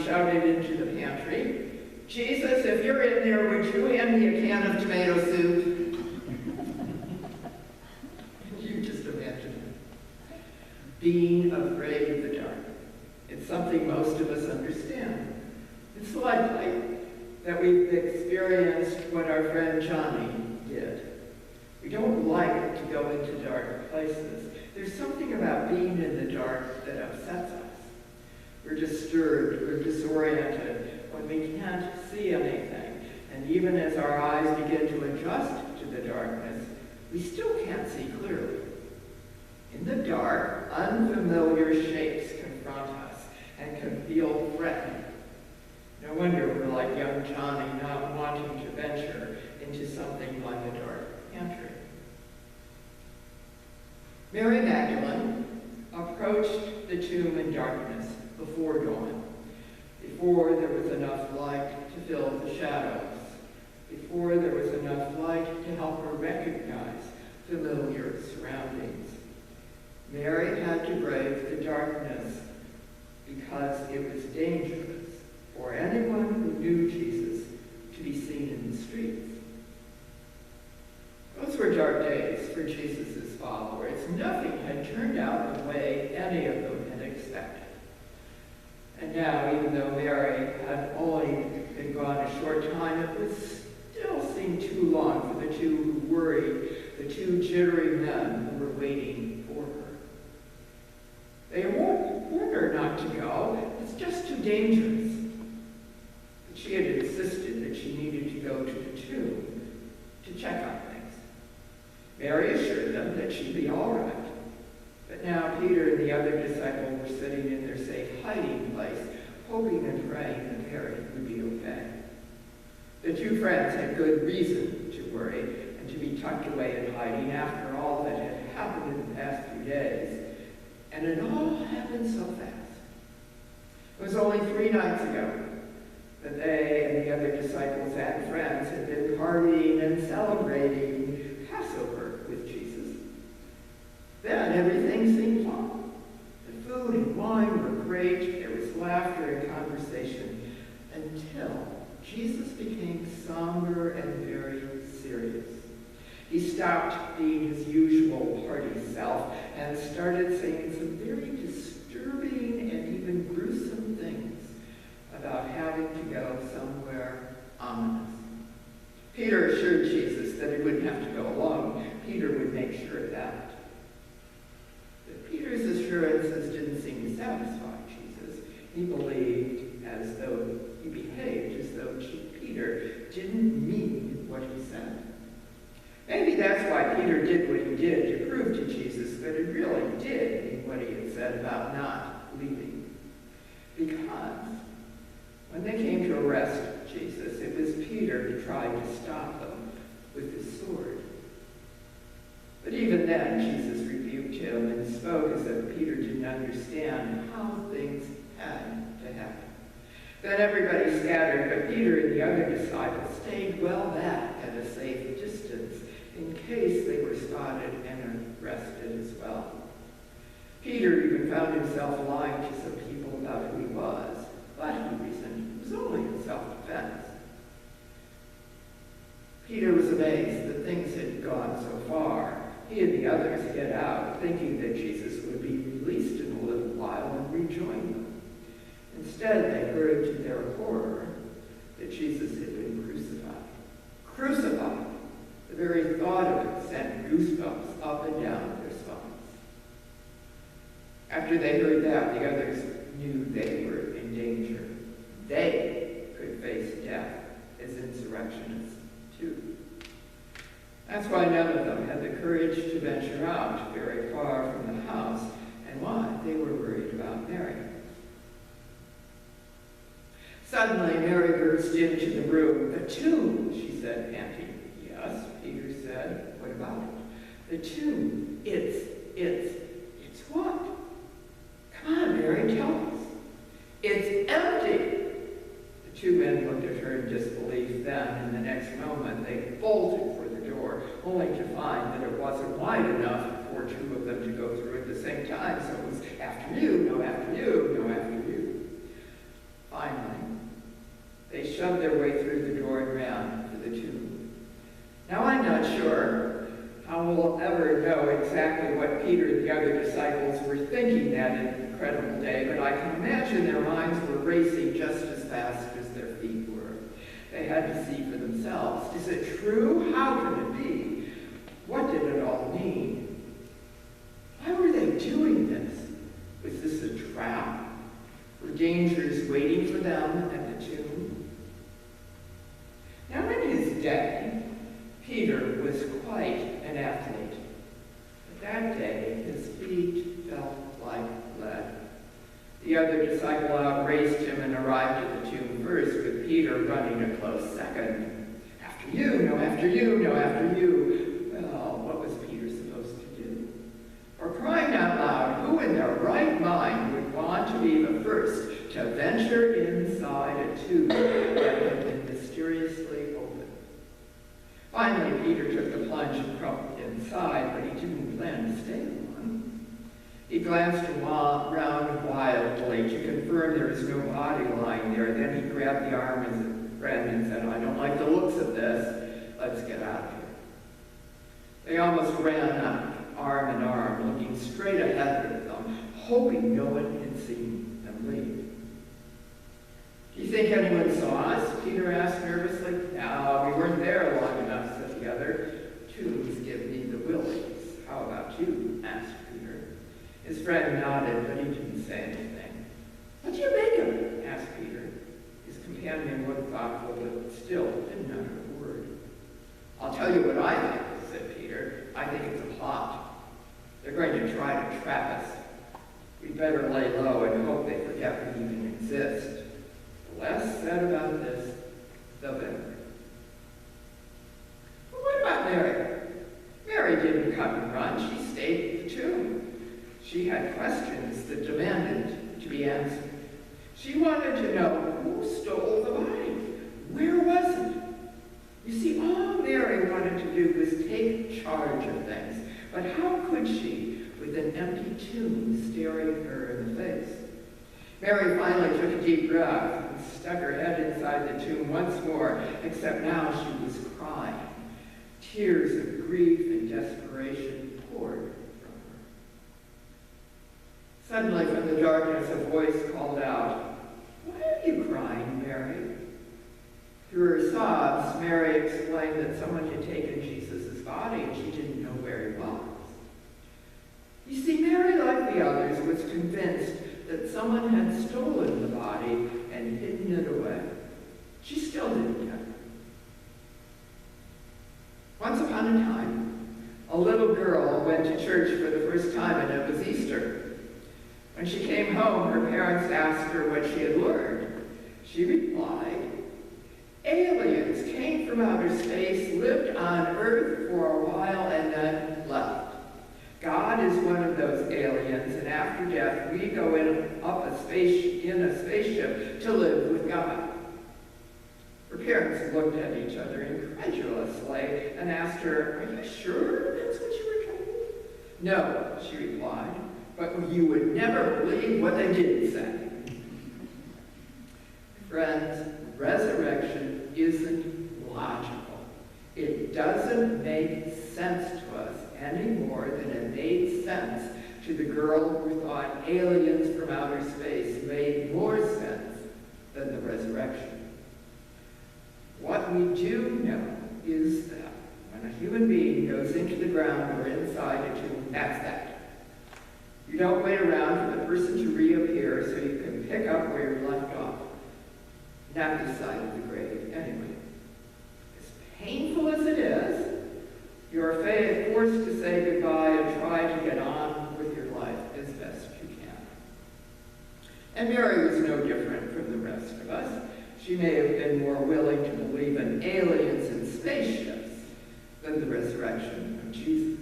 shouted into the pantry, "Jesus, if you're in there, would you hand me a can of tomato soup?" You just imagine it. Being afraid of the dark. It's something most of us understand. It's likely that we've experienced what our friend Johnny did. We don't like to go into dark places. There's something about being in the dark that upsets us. We're disturbed, we're disoriented when we can't see anything. And even as our eyes begin to adjust to the darkness, we still can't see clearly. In the dark, unfamiliar shapes confront us and can feel threatening. No wonder we're like young Johnny, not wanting to venture into something like a dark pantry. Mary Magdalene approached the tomb in darkness before dawn, before there was enough light to fill the shadows, before there was enough light to help her recognize familiar surroundings. Mary had to brave the darkness because it was dangerous for anyone who knew Jesus to be seen in the streets. Those were dark days for Jesus' followers. Nothing had turned out the way any of them had expected. And now, even though Mary had only been gone a short time, it would still seem too long for the two who worried, the two jittery men who were waiting for her. They warned her not to go. It's just too dangerous. But she had insisted that she needed to go to the tomb to check on things. Mary assured them that she'd be all right. But now Peter and the other disciple were sitting in their safe hiding place, hoping and praying that Mary would be okay. The two friends had good reason to worry and to be tucked away in hiding after all that had happened in the past few days. And it all happened so fast. It was only 3 nights ago that they and the other disciples and friends had been partying and celebrating Passover with Jesus. Then everything seemed fine. The food and wine were great. There was laughter and conversation until Jesus became somber and very serious. He stopped being his usual party self and started saying some very disturbing and even gruesome things about having to go somewhere ominous. Peter assured Jesus that he wouldn't have to go alone. Peter would make sure of that. But Peter's assurances didn't seem to satisfy Jesus. He behaved as though Peter didn't mean what he said. Maybe that's why Peter did what he did to prove to Jesus that he really did mean what he had said about not leaving. Because when they came to arrest Jesus, it was Peter who tried to stop them with his sword. But even then, Jesus rebuked him and spoke as if Peter didn't understand how things had to happen. Then everybody scattered, but Peter and the other disciples stayed well back at a safe distance in case they were spotted and arrested as well. Peter even found himself lying to some people about who he was, but he reasoned it was only in self-defense. Peter was amazed that things had gone so far. He and the others hid out, thinking that Jesus would be released in a little while and rejoin them. Instead, they heard to their horror that Jesus had been crucified. Crucified! The very thought of it sent goosebumps up and down their spines. After they heard that, the others knew they were in danger. They could face death as insurrectionists, too. That's why none of them had the courage to venture out very far from the house, and why they were worried about Mary. Suddenly, Mary burst into the room. "The tomb," she said, panting. "Yes," Peter said. "What about it?" "The tomb. It's what?" "Come on, Mary, tell us." "It's empty." The two men looked at her in disbelief. Then, in the next moment, they bolted for the door, only to find that it wasn't wide enough for 2 of them to go through at the same time. So it was after you, no after you, no after you. Finally, imagine their minds were racing just as fast as their feet were. They had to see for themselves. Is it true? How can it be? What did it all mean? Why were they doing this? Was this a trap? Were dangers waiting for them at the tomb? Now in his day, Peter was quite an athlete. But that day, his feet felt like lead. The other disciple outraced him and arrived at the tomb first, with Peter running a close second. After you, no, after you, no, after you. Well, what was Peter supposed to do? For crying out loud, who in their right mind would want to be the first to venture inside a tomb that had been mysteriously opened? Finally, Peter took the plunge and crawled inside, but he didn't plan to stay long. He glanced around wildly to confirm there was no body lying there. Then he grabbed the arm of his friend and said, I don't like the looks of this. Let's get out of here. They almost ran up, arm in arm, looking straight ahead of them, hoping no one had seen them leave. Do you think anyone saw us? Peter asked nervously. No, we weren't there long enough, said the other. Tombs give me the willies. How about you? Asked Peter. His friend nodded, but he didn't say anything. What do you make of it? Asked Peter. His companion looked thoughtful, but still didn't utter a word. I'll tell you what I think, said Peter. I think it's a plot. They're going to try to trap us. We'd better lay low and hope they forget we even exist. The less said about this, the better. But what about Mary? Mary didn't come and run. She stayed at the tomb. She had questions that demanded to be answered. She wanted to know who stole the body. Where was it? You see, all Mary wanted to do was take charge of things. But how could she, with an empty tomb staring her in the face? Mary finally took a deep breath and stuck her head inside the tomb once more, except now she was crying. Tears of grief and desperation poured from her. Suddenly, from the darkness, a voice called out, Why are you crying, Mary? Through her sobs, Mary explained that someone had taken Jesus' body and she didn't know where he was. You see, Mary, like the others, was convinced that someone had stolen the body and hidden it away. She still didn't know. Once upon a time, a little girl went to church for the first time, and it was Easter. When she came home, her parents asked her what she had learned. She replied, aliens came from outer space, lived on Earth for a while, and then left. God is one of those aliens, and after death, we go in a spaceship to live with God. Her parents looked at each other incredulously and asked her, Are you sure that's what you were told? No, she replied, but you would never believe what they did say. Friends, resurrection isn't logical. It doesn't make sense to us any more than it made sense to the girl who thought aliens from outer space made more sense than the resurrection. What we do know is that when a human being goes into the ground or inside a tomb, that's that. You don't wait around for the person to reappear so you can pick up where you left off. Not this side of the grave, anyway. As painful as it is, you're forced to say goodbye and try to get on with your life as best you can. And Mary was no different from the rest of us. She may have been more willing to believe in aliens and spaceships than the resurrection of Jesus.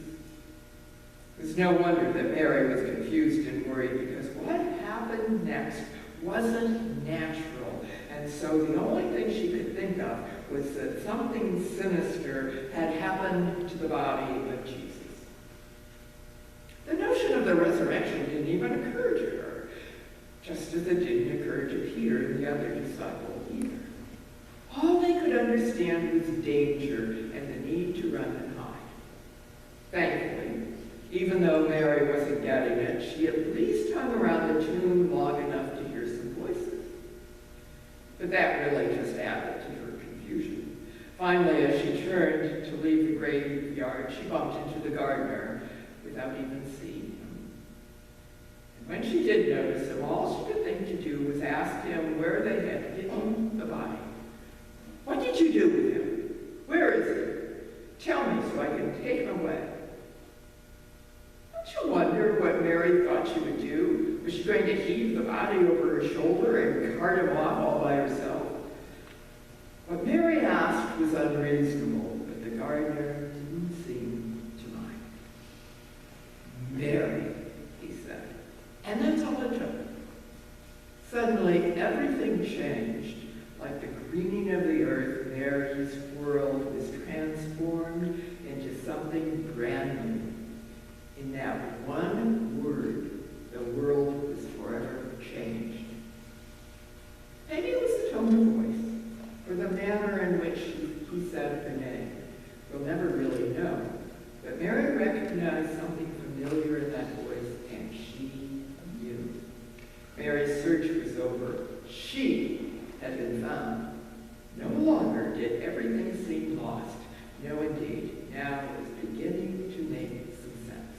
It's no wonder that Mary was confused and worried, because what happened next wasn't natural, and so the only thing she could think of was that something sinister had happened to the body of Jesus. The notion of the resurrection didn't even occur to her, just as it didn't occur to Peter and the other disciple either. All they could understand was danger and the need to run and hide. Thankfully, even though Mary wasn't getting it, she at least hung around the tomb long enough to hear but that really just added to her confusion. Finally, as she turned to leave the graveyard, she bumped into the gardener without even seeing him. And when she did notice him, all she could think to do was ask him where they had hidden the body. "What did you do with him? Where is he? Tell me so I can take him away." Don't you wonder what Mary thought she would do? Was she going to heave the body over her shoulder and cart him off all by herself? What Mary asked was unreasonable, but the gardener didn't seem to mind. "Mary," he said, and that's all it took. Suddenly, everything changed. Like the greening of the earth, Mary's world was transformed into something brand new. In that one word, the world was forever changed. Maybe it was the tone of voice, or the manner in which he said her name. We'll never really know. But Mary recognized something familiar in that voice, and she knew. Mary's search was over. She had been found. No longer did everything seem lost. No, indeed. Now it was beginning to make some sense.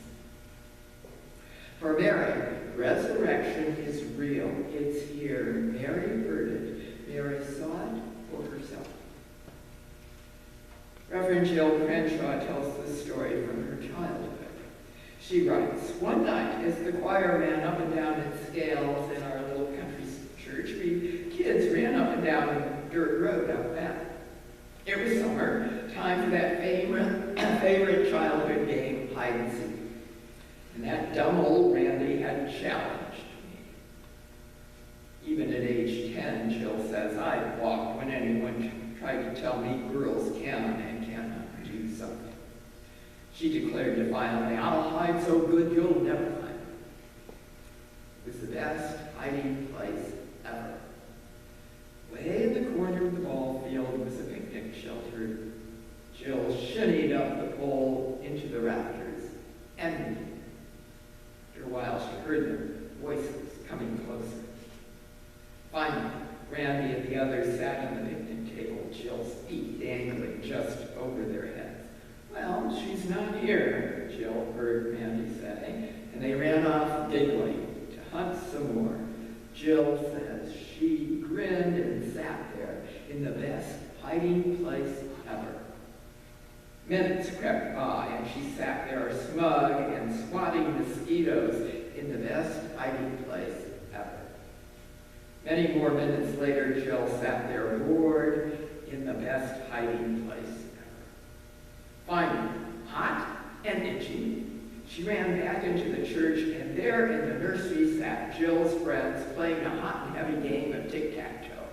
For Mary, resurrection is real. It's here. Mary heard it. Mary saw it for herself. Reverend Jill Crenshaw tells this story from her childhood. She writes, "One night, as the choir ran up and down its scales in our little country church, we kids ran up and down a dirt road out back. It was summer, time for that favorite childhood game, hide and seek. And that dumb old Randy had challenged me. Even at age 10, Jill says, I walked when anyone tried to tell me girls can and cannot do something. She declared defiantly, I'll hide so good you'll never find me. It was the best hiding place ever. Way in the corner of the ball field was a picnic shelter. Jill shinnied up the pole into the rafters and after a while she heard their voices coming closer. Finally, Randy and the others sat on the picnic table, Jill's feet dangling just over their heads. Well, she's not here, Jill heard Randy say, and they ran off giggling to hunt some more. Jill says she grinned and sat there in the best hiding place ever. Minutes crept by and she sat there smug and swatting mosquitoes in the best hiding place ever. Many more minutes later, Jill sat there bored in the best hiding place ever. Finally, hot and itchy, she ran back into the church, and there in the nursery sat Jill's friends playing a hot and heavy game of tic-tac-toe.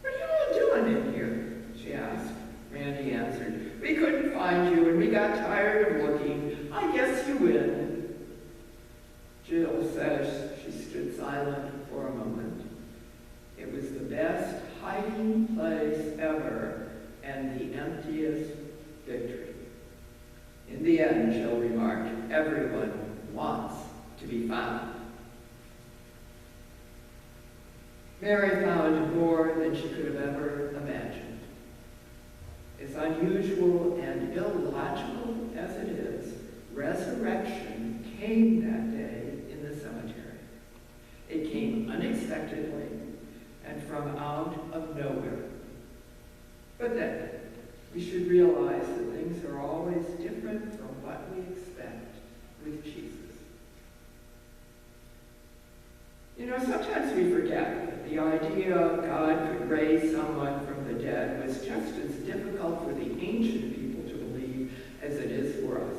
What are you all doing in here? She asked. Randy answered, we couldn't find you, and we got tired of looking. I guess you win. Jill says she stood silent for a moment. It was the best hiding place ever, and the emptiest victory. In the end, Jill remarked, everyone wants to be found. Mary found more than she could have ever imagined. As unusual and illogical as it is, resurrection came that day in the cemetery. It came unexpectedly and from out of nowhere. But then, we should realize that things are always different from what we expect with Jesus. You know, sometimes we forget that the idea of God could raise someone from the dead was just as difficult for the ancient people to believe as it is for us.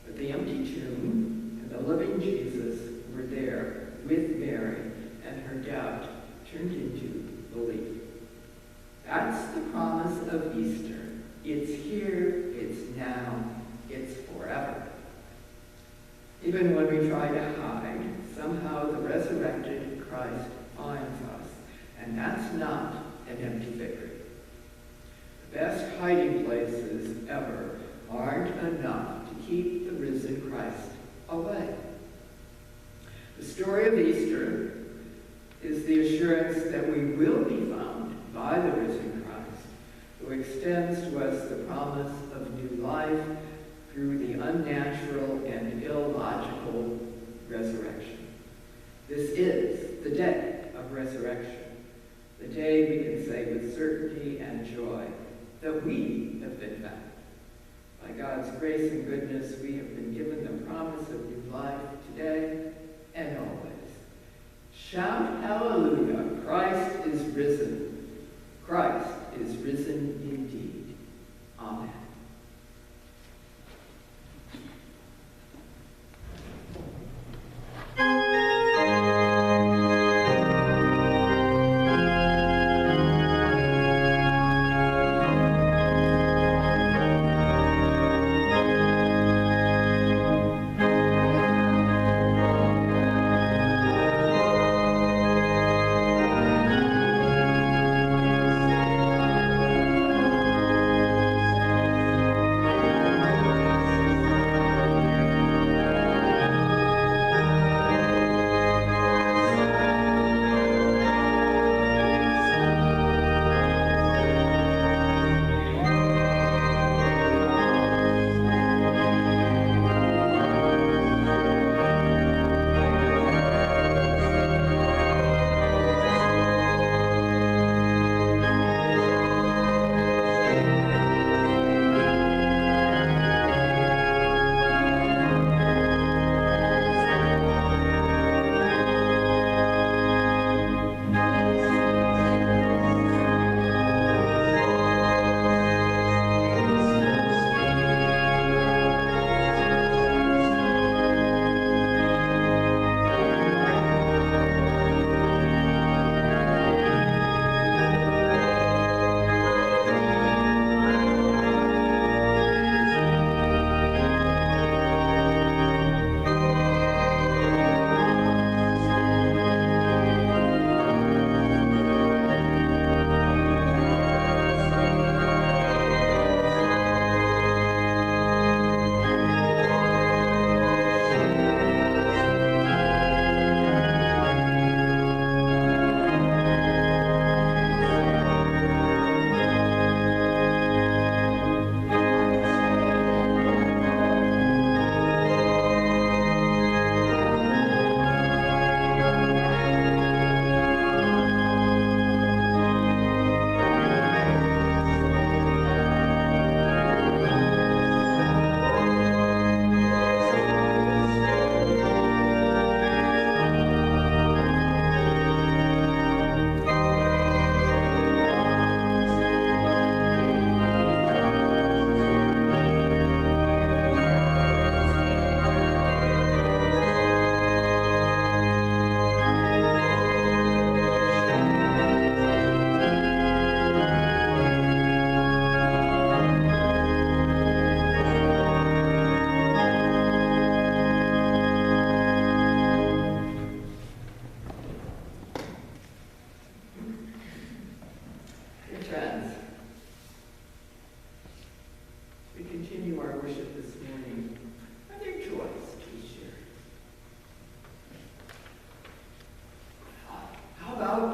But the empty tomb and the living Jesus were there with Mary, and her doubt turned into belief. That's the promise of Easter. It's here, it's now, it's forever. Even when we try to hide, somehow the resurrected Christ finds us, and that's not an empty victory. The best hiding places ever aren't enough to keep the risen Christ away. The story of Easter is the assurance assurance that we will be found by the risen Christ, who extends to us the promise of new life through the unnatural and illogical resurrection. This is the day of resurrection, the day we can say with certainty and joy that we have been found. By God's grace and goodness, we have been given the promise of new life today and always. Shout hallelujah, Christ is risen. Christ is risen indeed. Amen.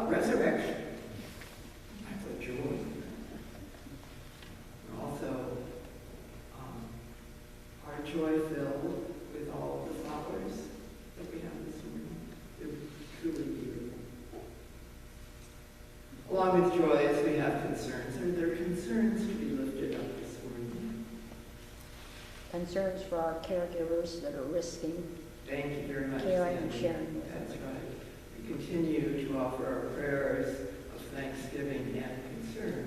Resurrection. That's a joy. And also, our joy filled with all the flowers that we have this morning. They're truly beautiful. Along with joys, we have concerns. Are there concerns to be lifted up this morning? Concerns for our caregivers that are risking Thank you very much, caring Sandy. and sharing with That's us. right. We continue to offer our prayers of thanksgiving and concern